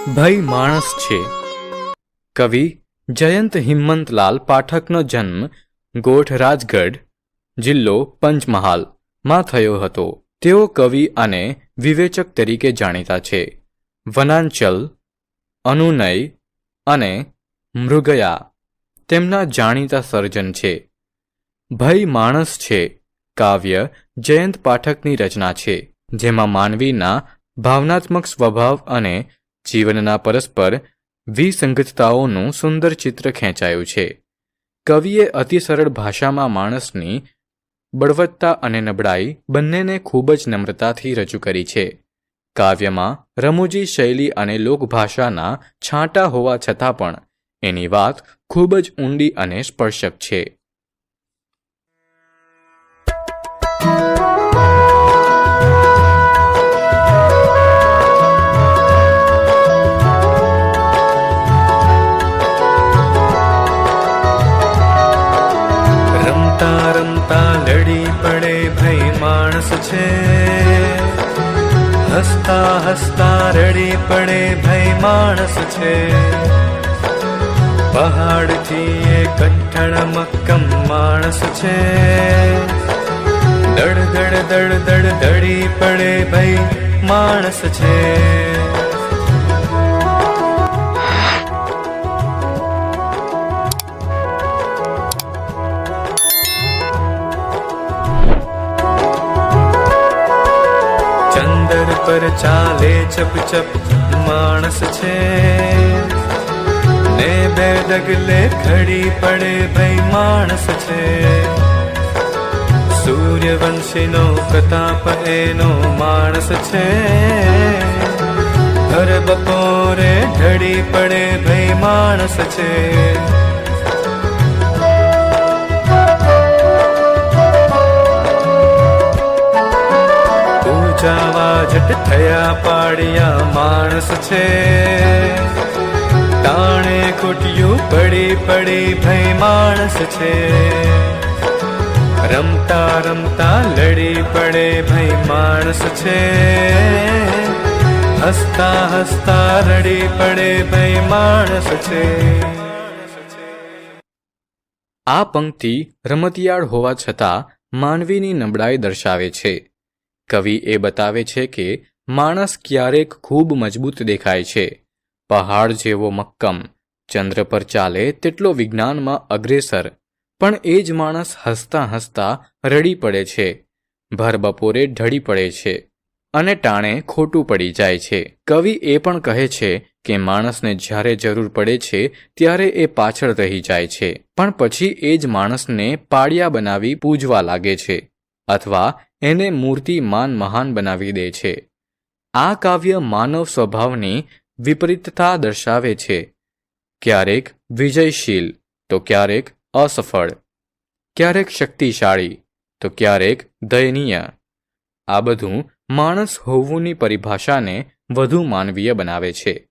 ભઈ માણસ છે. કવિ જયંત હિંમતલાલ પાઠકનો જન્મ ગોઠ રાજગઢ, જિલ્લો પંચમહાલમાં થયો હતો. તેઓ કવિ અને વિવેચક તરીકે જાણીતા છે. વનાંચલ, અનુનય અને મૃગયા તેમના જાણીતા સર્જન છે. ભઈ માણસ છે કાવ્ય જયંત પાઠકની રચના છે, જેમાં માનવીના ભાવનાત્મક સ્વભાવ અને જીવનના પરસ્પર વિસંગતતાઓનું સુંદર ચિત્ર ખેંચાયું છે. કવિએ અતિ સરળ ભાષામાં માણસની બળવત્તા અને નબળાઈ બંનેને ખૂબ જ નમ્રતાથી રજૂ કરી છે. કાવ્યમાં રમૂજી શૈલી અને લોકભાષાના છાંટા હોવા છતાં પણ એની વાત ખૂબ જ ઊંડી અને સ્પર્શક છે. રમતા રમતા લડી પડે ભઈ માણસ છે, હસતા હસતા રડી પડે ભઈ માણસ છે. પહાડથી એ કઠણ મક્કમ માણસ છે, દડ દડ દડ દડ દડી પડે ભઈ માણસ છે. ચંદર પર ચાલે ચપ ચપ માણસ છે, ને બે ડગલે ખડી પડે ભઈ માણસ છે. સૂર્યવંશીનો પ્રતાપ એનો માણસ છે, હર બપોરે ઢળી પડે ભઈ માણસ છે. વાજટ થયા પાડિયા માણસ છે, ટાણે કુટિયું પડી પડી ભઈ માણસ છે. રમતા રમતા લડી પડે ભઈ માણસ છે, હસતા હસતા રડી પડે ભઈ માણસ છે. આ પંક્તિ રમતિયાળ હોવા છતાં માનવીની નબળાઈ દર્શાવે છે. કવિ એ બતાવે છે કે માણસ ક્યારેક ખૂબ મજબૂત દેખાય છે, પહાડ જેવો મક્કમ, ચંદ્ર પર ચાલે તેટલો વિજ્ઞાનમાં અગ્રેસર, પણ એ જ માણસ હસતા હસતા રડી પડે છે, ભર બપોરે ઢળી પડે છે અને ટાણે ખોટું પડી જાય છે. કવિ એ પણ કહે છે કે માણસને જ્યારે જરૂર પડે છે ત્યારે એ પાછળ રહી જાય છે, પણ પછી એ જ માણસને પાળિયા બનાવી પૂજવા લાગે છે અથવા એને મૂર્તિમાન મહાન બનાવી દે છે. આ કાવ્ય માનવ સ્વભાવની વિપરીતતા દર્શાવે છે, ક્યારેક વિજયશીલ તો ક્યારેક અસફળ, ક્યારેક શક્તિશાળી તો ક્યારેક દયનીય. આ બધું માણસ હોવુંની પરિભાષાને વધુ માનવીય બનાવે છે.